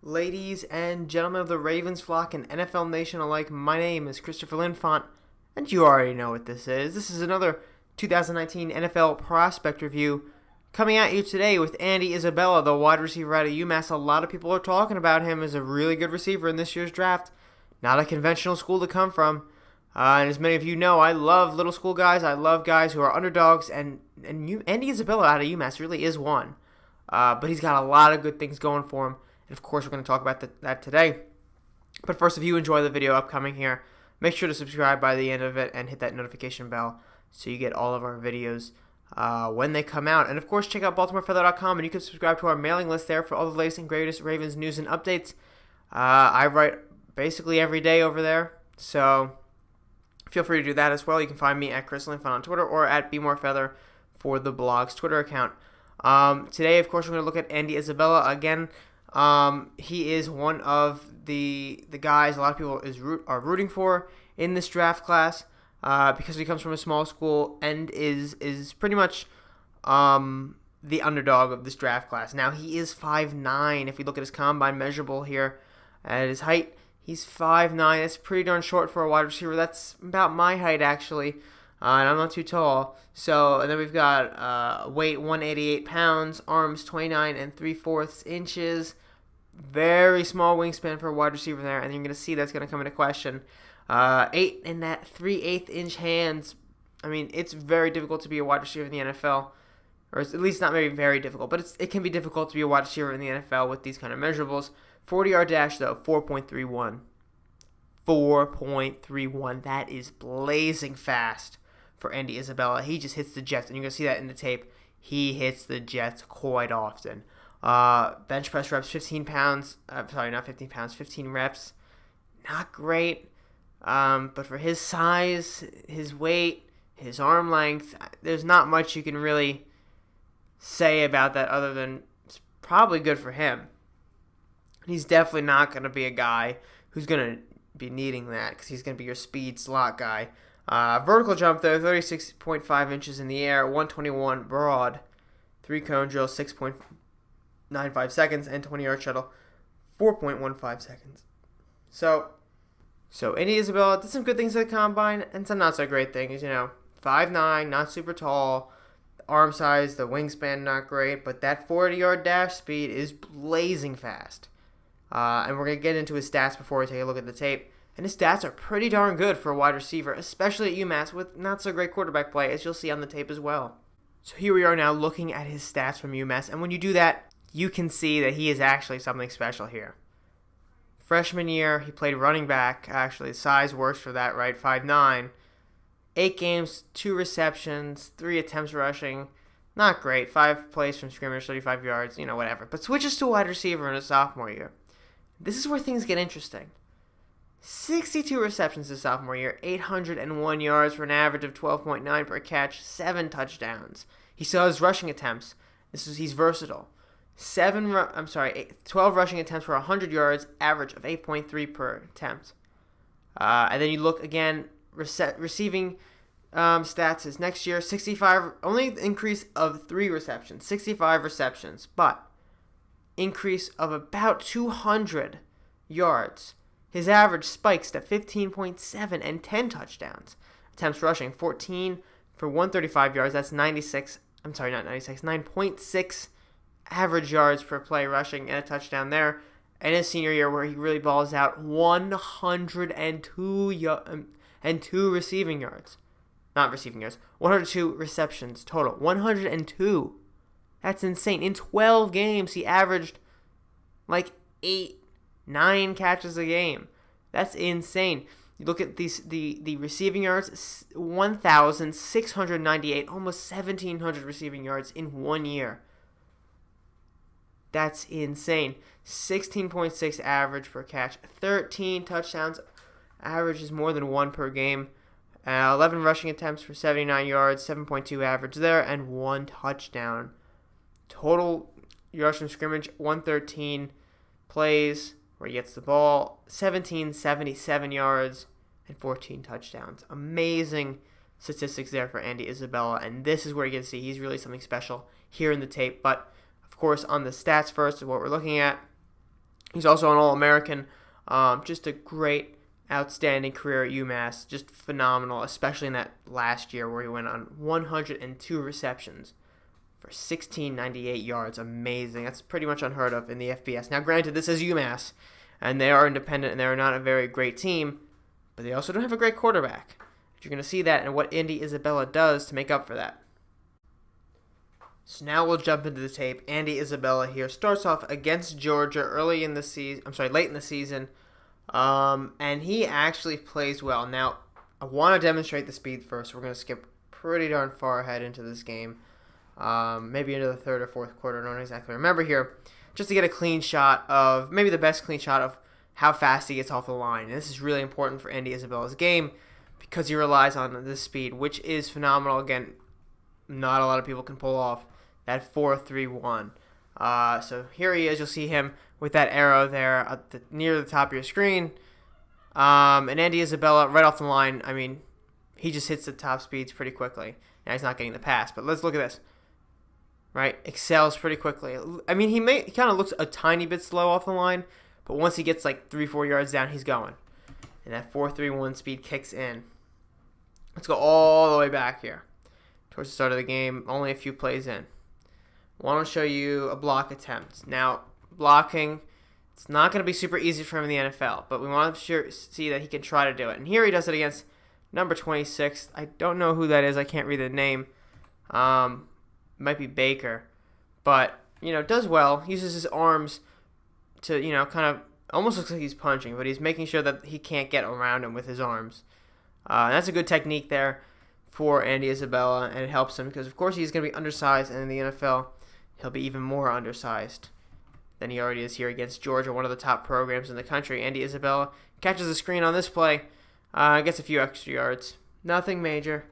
Ladies and gentlemen of the Ravens flock and NFL Nation alike, my name is Christopher Linfont, and you already know what this is. This is another 2019 NFL Prospect Review coming at you today with Andy Isabella, the wide receiver out of UMass. A lot of people are talking about him as a really good receiver in this year's draft. Not a conventional school to come from. And as many of you know, I love little school guys. I love guys who are underdogs, and Andy Isabella out of UMass really is one. But he's got a lot of good things going for him. And of course, we're going to talk about that today. But first, if you enjoy the video upcoming here, make sure to subscribe by the end of it and hit that notification bell so you get all of our videos when they come out. And of course, check out BaltimoreFeather.com and you can subscribe to our mailing list there for all the latest and greatest Ravens news and updates. I write basically every day over there, so feel free to do that as well. You can find me at Chris Linfont on Twitter or at BeMoreFeather for the blog's Twitter account. Today, of course, we're going to look at Andy Isabella again. He is one of the guys a lot of people are rooting for in this draft class because he comes from a small school and is pretty much the underdog of this draft class. Now, he is 5'9". If you look at his combine measurable here at his height, he's 5'9". That's pretty darn short for a wide receiver. That's about my height, actually. And I'm not too tall. So, and then we've got weight 188 pounds, arms 29 3/4 inches. Very small wingspan for a wide receiver there, and you're going to see that's going to come into question. 8 and that 3/8 inch hands. I mean, it's very difficult to be a wide receiver in the NFL, or at least not maybe very difficult, but it can be difficult to be a wide receiver in the NFL with these kind of measurables. 40-yard dash though, 4.31. 4.31. That is blazing fast for Andy Isabella. He just hits the jets, and you're going to see that in the tape. He hits the jets quite often. Bench press reps, 15 pounds. Not 15 pounds, 15 reps. Not great. But for his size, his weight, his arm length, there's not much you can really say about that other than it's probably good for him. He's definitely not going to be a guy who's going to be needing that because he's going to be your speed slot guy. Vertical jump, though, 36.5 inches in the air, 121 broad, 3-cone drill, 6.95 seconds, and 20-yard shuttle, 4.15 seconds. So Andy Isabella did some good things at the combine and some not so great things. 5'9", not super tall, the arm size, the wingspan not great, but that 40-yard dash speed is blazing fast. And we're going to get into his stats before we take a look at the tape. And his stats are pretty darn good for a wide receiver, especially at UMass with not so great quarterback play, as you'll see on the tape as well. So here we are now looking at his stats from UMass, and when you do that, you can see that he is actually something special here. Freshman year, he played running back. Actually, size works for that, right? 5'9". 8 games, 2 receptions, 3 attempts rushing. Not great. 5 plays from scrimmage, 35 yards, whatever. But switches to wide receiver in his sophomore year. This is where things get interesting. 62 receptions his sophomore year, 801 yards for an average of 12.9 per catch, 7 touchdowns. He saw his rushing attempts. He's versatile. 12 rushing attempts for 100 yards, average of 8.3 per attempt. And then you look again, receiving stats is next year, 65, only increase of 3 receptions, 65 receptions, but increase of about 200 yards. His average spikes to 15.7 and 10 touchdowns. Attempts rushing, 14 for 135 yards. That's 9.6 average yards per play rushing and a touchdown there. And his senior year where he really balls out, 102 receiving yards. Not receiving yards. 102 receptions total. 102. That's insane. In 12 games, he averaged like 9 catches a game. That's insane. You look at the receiving yards, 1,698, almost 1,700 receiving yards in 1 year. That's insane. 16.6 average per catch, 13 touchdowns, average is more than 1 per game. 11 rushing attempts for 79 yards, 7.2 average there, and 1 touchdown. Total yards from scrimmage, 113 plays where he gets the ball, 1,777 yards, and 14 touchdowns. Amazing statistics there for Andy Isabella, and this is where you can see he's really something special here in the tape. But, of course, on the stats first is what we're looking at. He's also an All-American. Just a great, outstanding career at UMass. Just phenomenal, especially in that last year where he went on 102 receptions for 1698 yards. Amazing. That's pretty much unheard of in the FBS. Now, granted, this is UMass, and they are independent, and they are not a very great team, but they also don't have a great quarterback. You're going to see that and what Andy Isabella does to make up for that. So now we'll jump into the tape. Andy Isabella here starts off against Georgia late in the season, and he actually plays well. Now, I want to demonstrate the speed first. We're going to skip pretty darn far ahead into this game, maybe into the third or fourth quarter. I don't exactly remember here, just to get a clean shot of, maybe the best clean shot of how fast he gets off the line. And this is really important for Andy Isabella's game because he relies on this speed, which is phenomenal. Again, not a lot of people can pull off that 4.31. So here he is. You'll see him with that arrow there near the top of your screen. And Andy Isabella, right off the line, I mean, he just hits the top speeds pretty quickly. Now he's not getting the pass, but let's look at this. Right? Excels pretty quickly. I mean, he kind of looks a tiny bit slow off the line, but once he gets like 3-4 yards down, he's going. And that 4.31 speed kicks in. Let's go all the way back here towards the start of the game, only a few plays in. I want to show you a block attempt. Now, blocking, it's not going to be super easy for him in the NFL, but we want to see that he can try to do it. And here he does it against number 26. I don't know who that is. I can't read the name. Might be Baker. But, does well. Uses his arms to, kind of, almost looks like he's punching, but he's making sure that he can't get around him with his arms. And that's a good technique there for Andy Isabella, and it helps him because, of course, he's going to be undersized, and in the NFL, he'll be even more undersized than he already is here against Georgia, one of the top programs in the country. Andy Isabella catches the screen on this play, gets a few extra yards. Nothing major.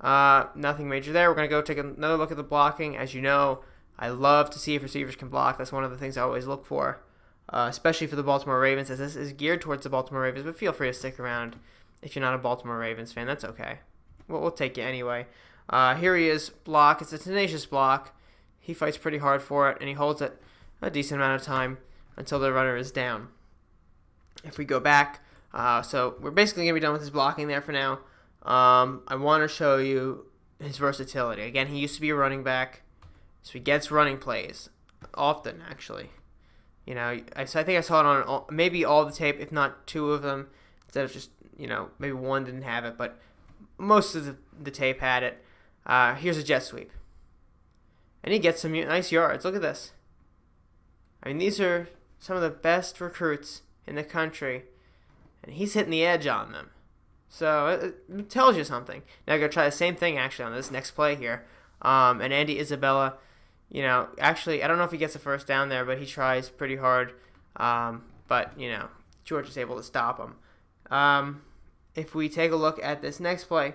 Nothing major there. We're going to go take another look at the blocking. As you know, I love to see if receivers can block. That's one of the things I always look for, especially for the Baltimore Ravens, as this is geared towards the Baltimore Ravens, but feel free to stick around if you're not a Baltimore Ravens fan. That's okay. We'll take you anyway. Here he is, block. It's a tenacious block. He fights pretty hard for it, and he holds it a decent amount of time until the runner is down. If we go back, so we're basically going to be done with his blocking there for now. I want to show you his versatility. Again, he used to be a running back, so he gets running plays often, actually. I think I saw it on maybe all the tape, if not two of them, instead of just, maybe one didn't have it, but most of the tape had it. Here's a jet sweep. And he gets some nice yards. Look at this. I mean, these are some of the best recruits in the country, and he's hitting the edge on them. So it tells you something. Now I'm going to try the same thing, actually, on this next play here. And Andy Isabella, actually, I don't know if he gets the first down there, but he tries pretty hard. But, George is able to stop him. If we take a look at this next play,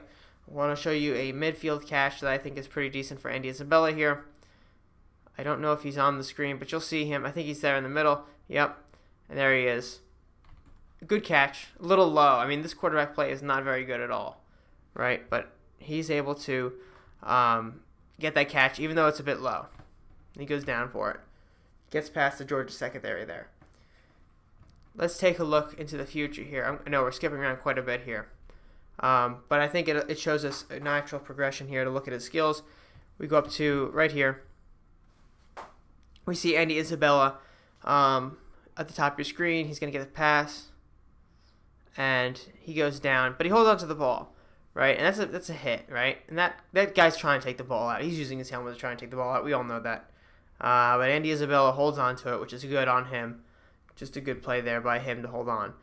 I want to show you a midfield catch that I think is pretty decent for Andy Isabella here. I don't know if he's on the screen, but you'll see him. I think he's there in the middle. Yep. And there he is. Good catch. A little low. I mean, this quarterback play is not very good at all, right? But he's able to get that catch, even though it's a bit low. He goes down for it. Gets past the Georgia secondary there. Let's take a look into the future here. I know we're skipping around quite a bit here. But I think it shows us a natural progression here to look at his skills. We go up to right here. We see Andy Isabella at the top of your screen. He's going to get the pass. And he goes down. But he holds on to the ball, right? And that's a hit, right? And that guy's trying to take the ball out. He's using his helmet to try and take the ball out. We all know that. But Andy Isabella holds on to it, which is good on him. Just a good play there by him to hold on.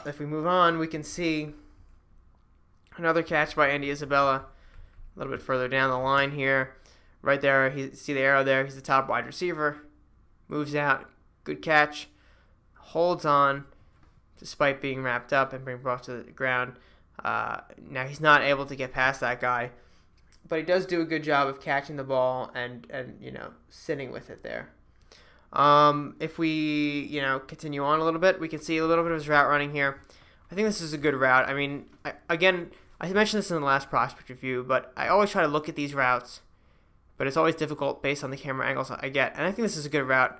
If we move on, we can see another catch by Andy Isabella. A little bit further down the line here. Right there, see the arrow there. He's the top wide receiver. Moves out. Good catch. Holds on despite being wrapped up and being brought to the ground. Now he's not able to get past that guy. But he does do a good job of catching the ball and sitting with it there. If we, continue on a little bit, we can see a little bit of his route running here. I think this is a good route. I mean, I mentioned this in the last prospect review, but I always try to look at these routes, but it's always difficult based on the camera angles I get. And I think this is a good route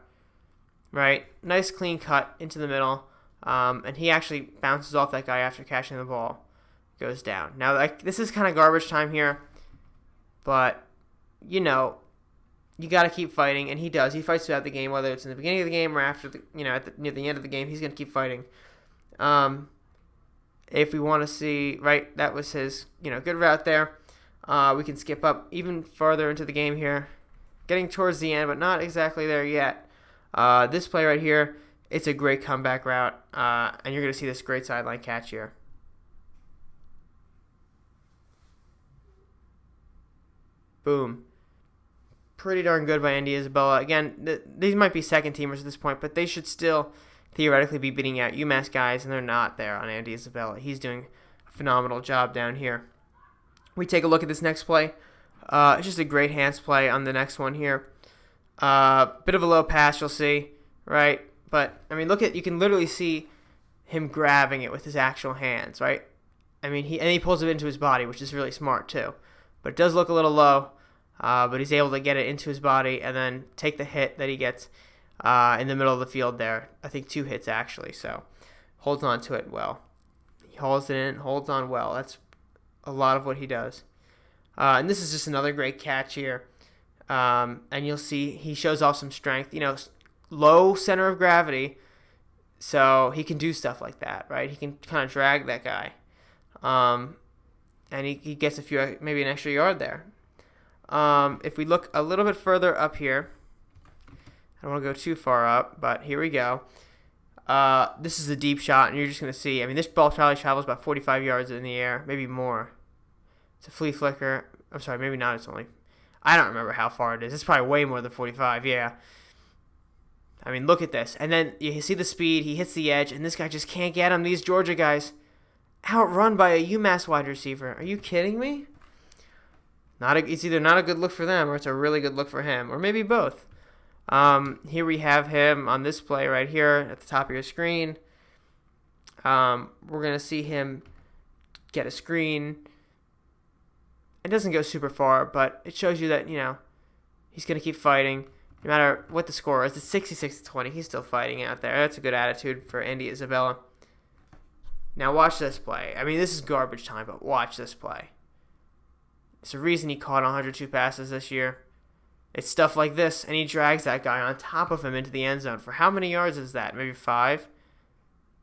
right? Nice clean cut into the middle. And he actually bounces off that guy after catching the ball. Goes down. Now, this is kind of garbage time here. But, you got to keep fighting. And he does. He fights throughout the game, whether it's in the beginning of the game or after, near the end of the game. He's going to keep fighting. If we want to see, right, that was his, good route there. We can skip up even further into the game here. Getting towards the end, but not exactly there yet. This play right here, it's a great comeback route, and you're going to see this great sideline catch here. Boom. Pretty darn good by Andy Isabella. Again, these might be second teamers at this point, but they should still theoretically be beating out UMass guys, and they're not there on Andy Isabella. He's doing a phenomenal job down here. We take a look at this next play. It's just a great hands play on the next one here. Bit of a low pass, you'll see, right? But, you can literally see him grabbing it with his actual hands, right? He pulls it into his body, which is really smart too. But it does look a little low, but he's able to get it into his body and then take the hit that he gets in the middle of the field there. I think 2 hits, actually, so holds on to it well. He hauls it in, holds on well. That's a lot of what he does. And this is just another great catch here. And you'll see he shows off some strength. Low center of gravity, so he can do stuff like that, right? He can kind of drag that guy. And he gets maybe an extra yard there. If we look a little bit further up here, I don't want to go too far up, but here we go. This is a deep shot, and you're just going to see, this ball probably travels about 45 yards in the air, maybe more. It's a flea flicker. I'm sorry, maybe not. I don't remember how far it is. It's probably way more than 45, yeah. Look at this. And then you see the speed. He hits the edge, and this guy just can't get him. These Georgia guys outrun by a UMass wide receiver. Are you kidding me? It's either not a good look for them or it's a really good look for him, or maybe both. Here we have him on this play right here at the top of your screen. We're going to see him get a screen. It doesn't go super far, but it shows you that, he's going to keep fighting. No matter what the score is, it's 66-20. He's still fighting out there. That's a good attitude for Andy Isabella. Now watch this play. This is garbage time, but watch this play. It's the reason he caught 102 passes this year. It's stuff like this, and he drags that guy on top of him into the end zone. For how many yards is that? Maybe 5?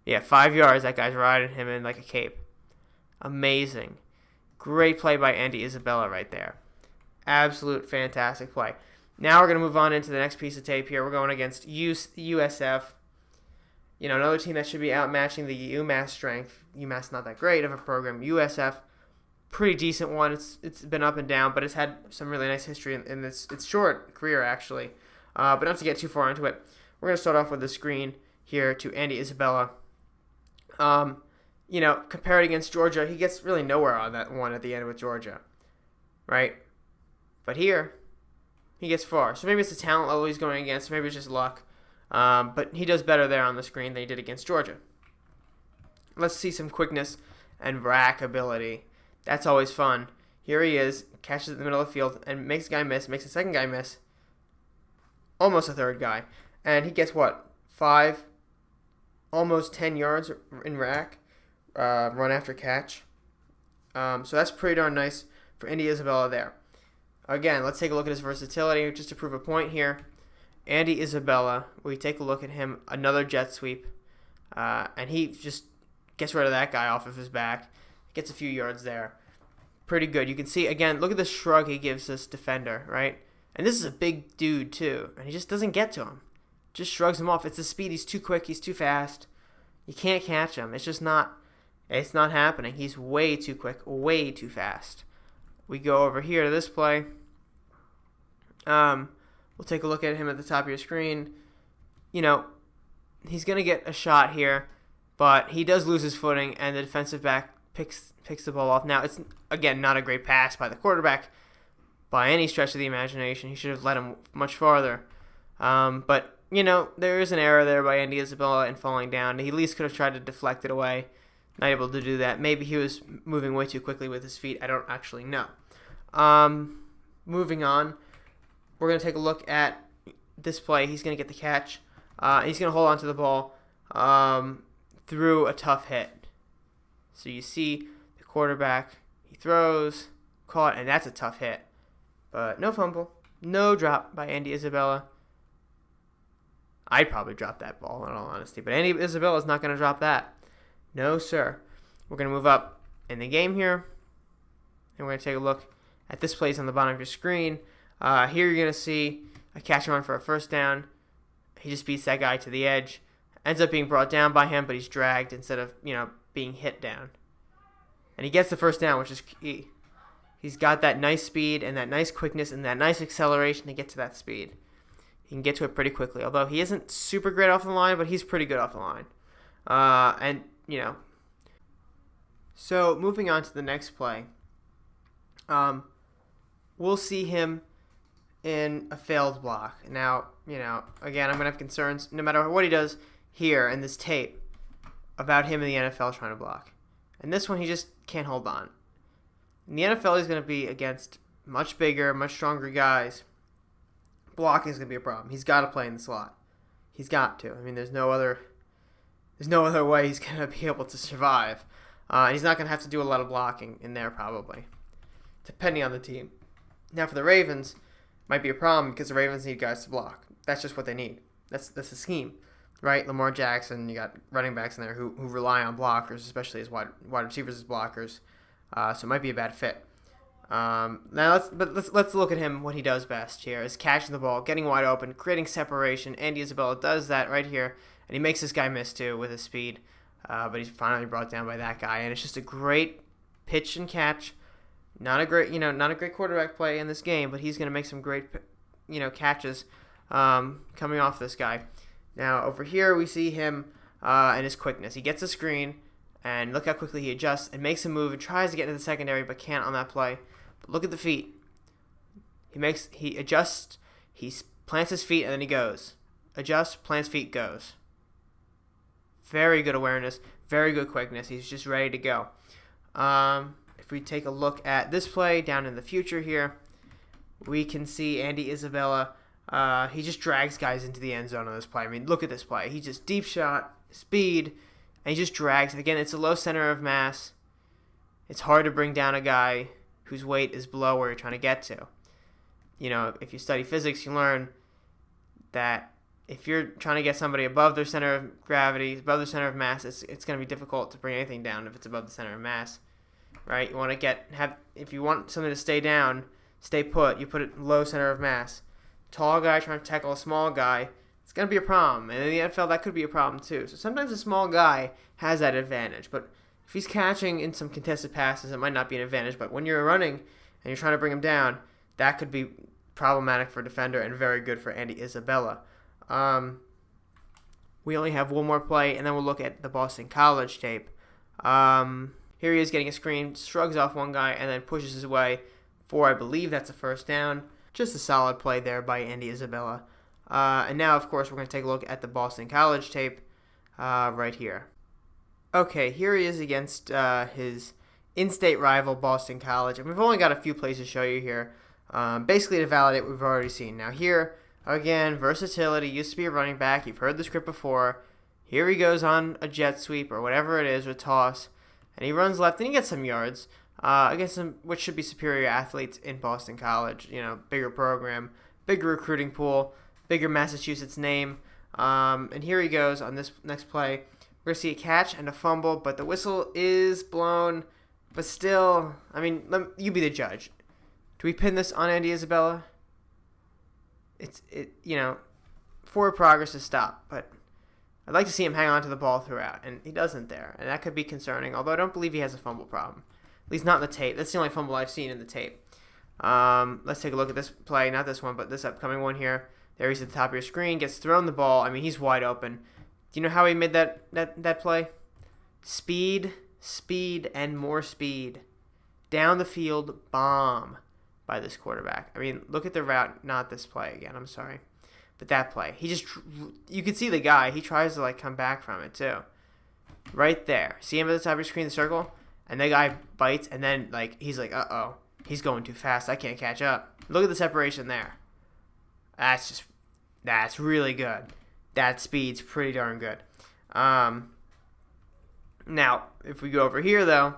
Yeah, 5 yards. That guy's riding him in like a cape. Amazing. Great play by Andy Isabella right there. Absolute fantastic play. Now we're going to move on into the next piece of tape here. We're going against USF. Another team that should be outmatching the UMass strength. UMass not that great of a program. USF, pretty decent one. It's been up and down, but it's had some really nice history in its short career, actually. But not to get too far into it, we're going to start off with the screen here to Andy Isabella. Compared against Georgia, he gets really nowhere on that one at the end with Georgia, right? But here, he gets far. So maybe it's the talent level he's going against. Maybe it's just luck. But he does better there on the screen than he did against Georgia. Let's see some quickness and rack ability. That's always fun. Here he is, catches it in the middle of the field, and makes a guy miss, makes a second guy miss. Almost a third guy. And he gets, 5, almost 10 yards in rack, run after catch. So that's pretty darn nice for Andy Isabella there. Again, let's take a look at his versatility just to prove a point here. Andy Isabella, we take a look at him, another jet sweep, and he just gets rid of that guy off of his back, gets a few yards there. Pretty good. You can see, again, look at the shrug he gives this defender, right? And this is a big dude, too, and he just doesn't get to him. Just shrugs him off. It's the speed. He's too quick. He's too fast. You can't catch him. It's just not happening. He's way too quick, way too fast. We go over here to this play. We'll take a look at him at the top of your screen. He's going to get a shot here, but he does lose his footing, and the defensive back picks the ball off. Now, it's, again, not a great pass by the quarterback by any stretch of the imagination. He should have led him much farther. But, there is an error there by Andy Isabella in falling down. He at least could have tried to deflect it away. Not able to do that. Maybe he was moving way too quickly with his feet. I don't actually know. Moving on, we're going to take a look at this play. He's going to get the catch. He's going to hold on to the ball through a tough hit. So you see the quarterback, he throws, caught, and that's a tough hit. But no fumble, no drop by Andy Isabella. I'd probably drop that ball, in all honesty. But Andy Isabella is not going to drop that. No, sir. We're going to move up in the game here. And we're going to take a look at this place on the bottom of your screen. Here you're going to see a catch and run for a first down. He just beats that guy to the edge. Ends up being brought down by him, but he's dragged instead of, being hit down. And he gets the first down, which is key. He's got that nice speed and that nice quickness and that nice acceleration to get to that speed. He can get to it pretty quickly, although he isn't super great off the line, but he's pretty good off the line. So moving on to the next play, we'll see him in a failed block. Now, again, I'm going to have concerns no matter what he does here in this tape about him in the NFL trying to block. And this one, he just can't hold on. In the NFL, he's going to be against much bigger, much stronger guys. Blocking is going to be a problem. He's got to play in the slot. He's got to. I mean, there's no other way he's going to be able to survive. And he's not going to have to do a lot of blocking in there probably, depending on the team. Now for the Ravens, might be a problem because the Ravens need guys to block. That's just what they need. That's the scheme, right? Lamar Jackson, you got running backs in there who rely on blockers, especially as wide receivers as blockers. So it might be a bad fit. Now let's look at him. What he does best here is catching the ball, getting wide open, creating separation. Andy Isabella does that right here, and he makes this guy miss too with his speed. But he's finally brought down by that guy, and it's just a great pitch and catch. Not a great quarterback play in this game, but he's going to make some great, catches coming off this guy. Now over here we see him and his quickness. He gets a screen, and look how quickly he adjusts and makes a move and tries to get into the secondary, but can't on that play. But look at the feet. He adjusts, he plants his feet, and then he goes. Adjusts, plants feet, goes. Very good awareness, very good quickness. He's just ready to go. If we take a look at this play down in the future here, we can see Andy Isabella. He just drags guys into the end zone on this play. I mean, look at this play. He just deep shot, speed, and he just drags. Again, it's a low center of mass. It's hard to bring down a guy whose weight is below where you're trying to get to. If you study physics, you learn that if you're trying to get somebody above their center of gravity, above their center of mass, it's going to be difficult to bring anything down if it's above the center of mass, right? You want to if you want something to stay down, stay put, you put it low center of mass. Tall guy trying to tackle a small guy, it's going to be a problem. And in the NFL, that could be a problem too. So sometimes a small guy has that advantage, but if he's catching in some contested passes, it might not be an advantage. But when you're running and you're trying to bring him down, that could be problematic for a defender and very good for Andy Isabella. We only have one more play, and then we'll look at the Boston College tape. Here he is getting a screen, shrugs off one guy, and then pushes his way for, I believe that's a first down. Just a solid play there by Andy Isabella. And now, of course, we're going to take a look at the Boston College tape right here. Okay, here he is against his in-state rival, Boston College. And we've only got a few plays to show you here, basically to validate what we've already seen. Now here, again, versatility, used to be a running back. You've heard the script before. Here he goes on a jet sweep or whatever it is, or toss, and he runs left, and he gets some yards against some which should be superior athletes in Boston College. Bigger program, bigger recruiting pool, bigger Massachusetts name. And here he goes on this next play. We're going to see a catch and a fumble, but the whistle is blown. But still, I mean, you be the judge. Do we pin this on Andy Isabella? Forward progress is stopped, but I'd like to see him hang on to the ball throughout, and he doesn't there, and that could be concerning, although I don't believe he has a fumble problem, at least not in the tape. That's the only fumble I've seen in the tape. Let's take a look at this play, not this one, but this upcoming one here. There he's at the top of your screen, gets thrown the ball. I mean, he's wide open. Do you know how he made that play? Speed, and more speed. Down the field, bomb by this quarterback. I mean, look at the route, not this play again, I'm sorry. But that play, you can see the guy, he tries to come back from it too. Right there. See him at the top of your screen, the circle? And the guy bites, and then he's like, uh-oh, he's going too fast, I can't catch up. Look at the separation there. That's really good. that speed's pretty darn good. Now, if we go over here, though,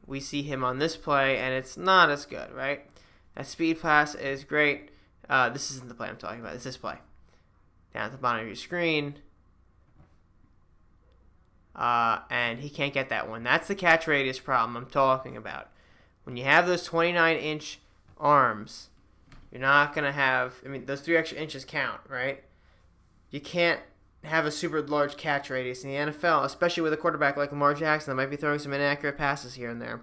we see him on this play, and it's not as good, right? That speed pass is great. This isn't the play I'm talking about. It's this play. Down at the bottom of your screen. And he can't get that one. That's the catch radius problem I'm talking about. When you have those 29-inch arms, you're not going to have... I mean, those 3 extra inches count, right? You can't have a super large catch radius in the NFL, especially with a quarterback like Lamar Jackson that might be throwing some inaccurate passes here and there.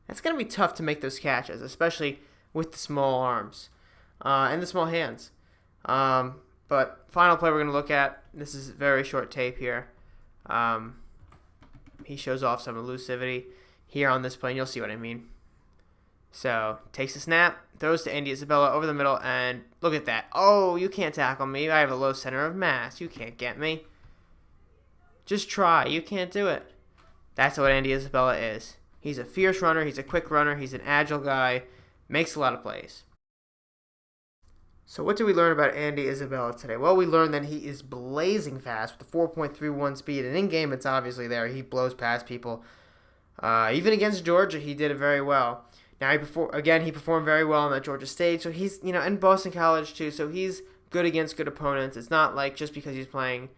That's going to be tough to make those catches, especially with the small arms and the small hands. But final play we're going to look at, this is very short tape here. He shows off some elusivity here on this play, and you'll see what I mean. So, takes a snap, throws to Andy Isabella over the middle, and look at that. Oh, you can't tackle me. I have a low center of mass. You can't get me. Just try. You can't do it. That's what Andy Isabella is. He's a fierce runner. He's a quick runner. He's an agile guy. Makes a lot of plays. So what did we learn about Andy Isabella today? Well, we learned that he is blazing fast with a 4.31 speed, and in-game it's obviously there. He blows past people. Even against Georgia, he did it very well. Now, he performed very well on that Georgia stage, so he's, and Boston College too, so he's good against good opponents. It's not like just because he's playing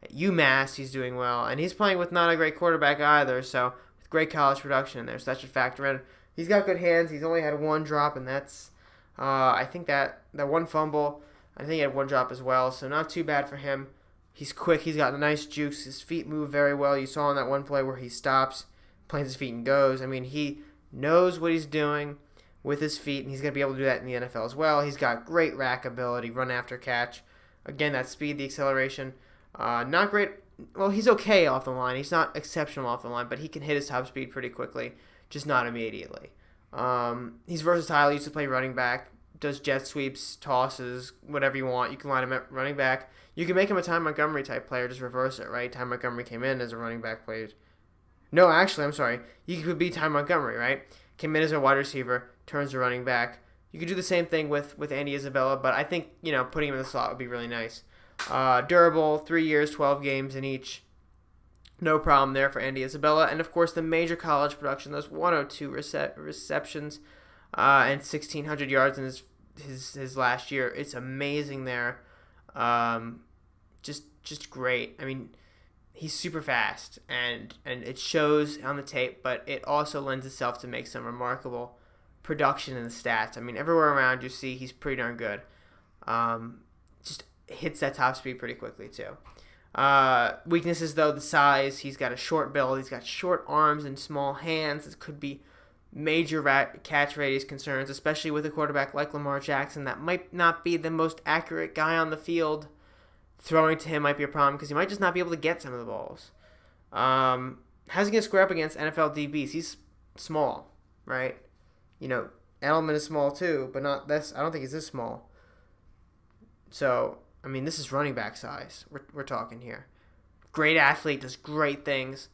at UMass, he's doing well, and he's playing with not a great quarterback either, so with great college production in there, so that should factor in. He's got good hands. He's only had 1 drop, and that's, I think that 1 fumble, I think he had 1 drop as well, so not too bad for him. He's quick. He's got a nice jukes. His feet move very well. You saw on that one play where he stops, plants his feet, and goes. I mean, he knows what he's doing with his feet, and he's going to be able to do that in the NFL as well. He's got great rack ability, run after catch. Again, that speed, the acceleration, not great. Well, he's okay off the line. He's not exceptional off the line, but he can hit his top speed pretty quickly, just not immediately. He's versatile. He used to play running back, does jet sweeps, tosses, whatever you want. You can line him at running back. You can make him a Ty Montgomery type player, just reverse it, right? Ty Montgomery came in as a running back player. No, actually, I'm sorry. You could be Ty Montgomery, right? Came in as a wide receiver, turns to running back. You could do the same thing with Andy Isabella, but I think, putting him in the slot would be really nice. Durable, 3 years, 12 games in each. No problem there for Andy Isabella. And, of course, the major college production, those 102 receptions and 1,600 yards in his last year. It's amazing there. Just great. I mean, he's super fast, and it shows on the tape, but it also lends itself to make some remarkable production in the stats. I mean, everywhere around you see he's pretty darn good. Just hits that top speed pretty quickly, too. Weaknesses, though, the size. He's got a short build. He's got short arms and small hands. It could be major catch radius concerns, especially with a quarterback like Lamar Jackson that might not be the most accurate guy on the field. Throwing to him might be a problem because he might just not be able to get some of the balls. How's he going to square up against NFL DBs? He's small, right? Edelman is small too, but not this. I don't think he's this small. So, I mean, this is running back size we're talking here. Great athlete, does great things.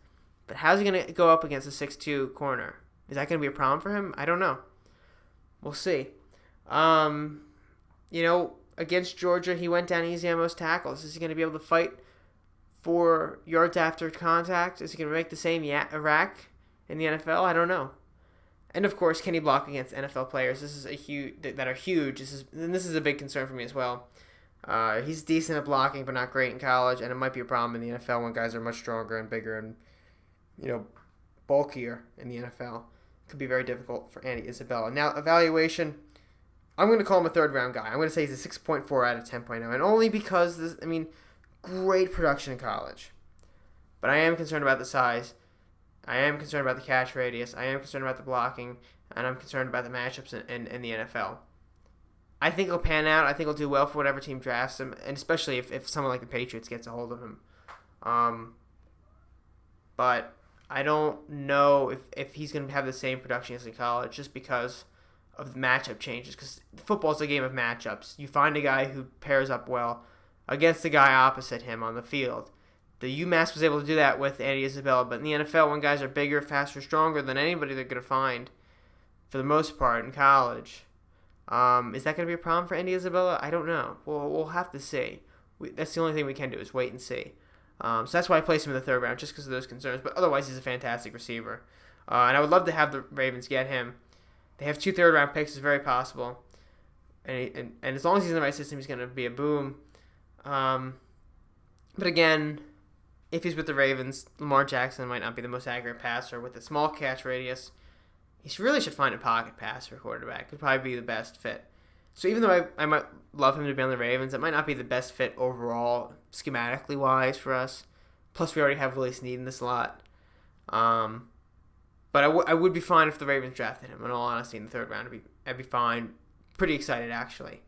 But how's he going to go up against a 6'2 corner? Is that going to be a problem for him? I don't know. We'll see. Against Georgia, he went down easy on most tackles. Is he going to be able to fight for yards after contact? Is he going to make the same rack in the NFL? I don't know. And of course, can he block against NFL players? This is that are huge. This is a big concern for me as well. He's decent at blocking, but not great in college, and it might be a problem in the NFL when guys are much stronger and bigger and bulkier in the NFL. It could be very difficult for Andy Isabella. Now, evaluation. I'm going to call him a third-round guy. I'm going to say he's a 6.4 out of 10.0, and only because, great production in college. But I am concerned about the size. I am concerned about the catch radius. I am concerned about the blocking, and I'm concerned about the matchups in the NFL. I think he'll pan out. I think he'll do well for whatever team drafts him, and especially if someone like the Patriots gets a hold of him. But I don't know if he's going to have the same production as in college just because of the matchup changes, because football is a game of matchups. You find a guy who pairs up well against the guy opposite him on the field. The UMass was able to do that with Andy Isabella, but in the NFL, when guys are bigger, faster, stronger than anybody they're going to find, for the most part, in college, is that going to be a problem for Andy Isabella? I don't know. We'll have to see. That's the only thing we can do is wait and see. So that's why I placed him in the third round, just because of those concerns. But otherwise, he's a fantastic receiver. And I would love to have the Ravens get him. They have 2 third-round picks. It's very possible. And as long as he's in the right system, he's going to be a boom. But again, if he's with the Ravens, Lamar Jackson might not be the most accurate passer. With a small catch radius, he really should find a pocket passer quarterback. Could probably be the best fit. So even though I might love him to be on the Ravens, it might not be the best fit overall, schematically wise for us. Plus, we already have Willie Snead in the slot. But I would be fine if the Ravens drafted him. In all honesty, in the third round, I'd be fine. Pretty excited, actually.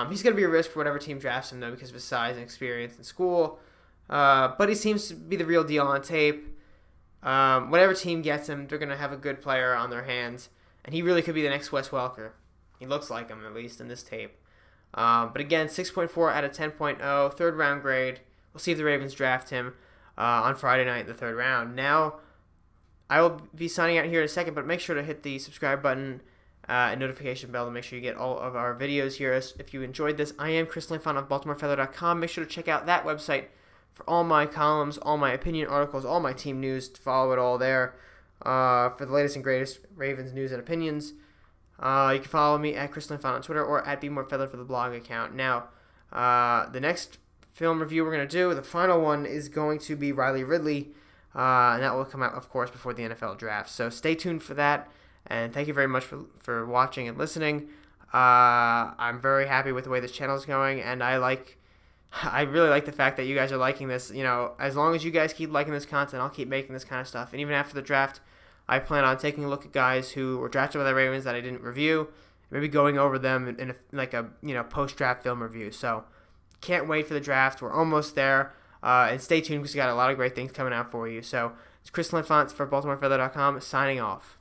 He's going to be a risk for whatever team drafts him, though, because of his size and experience in school. But he seems to be the real deal on tape. Whatever team gets him, they're going to have a good player on their hands. And he really could be the next Wes Welker. He looks like him, at least, in this tape. But again, 6.4 out of 10.0, third round grade. We'll see if the Ravens draft him on Friday night in the third round. Now, I will be signing out here in a second, but make sure to hit the subscribe button and notification bell to make sure you get all of our videos here. If you enjoyed this, I am Chris Linfant of BaltimoreFeather.com. Make sure to check out that website for all my columns, all my opinion articles, all my team news. To follow it all there for the latest and greatest Ravens news and opinions. You can follow me at Chris Linfant on Twitter or at BeMoreFeather for the blog account. Now, the next film review we're going to do, the final one, is going to be Riley Ridley, and that will come out, of course, before the NFL draft. So stay tuned for that, and thank you very much for watching and listening. I'm very happy with the way this channel is going, and I really like the fact that you guys are liking this. You know, as long as you guys keep liking this content, I'll keep making this kind of stuff. And even after the draft, I plan on taking a look at guys who were drafted by the Ravens that I didn't review, maybe going over them in a post-draft film review. So can't wait for the draft. We're almost there. And stay tuned because we got a lot of great things coming out for you. So it's Chris Linfant for BaltimoreFeather.com signing off.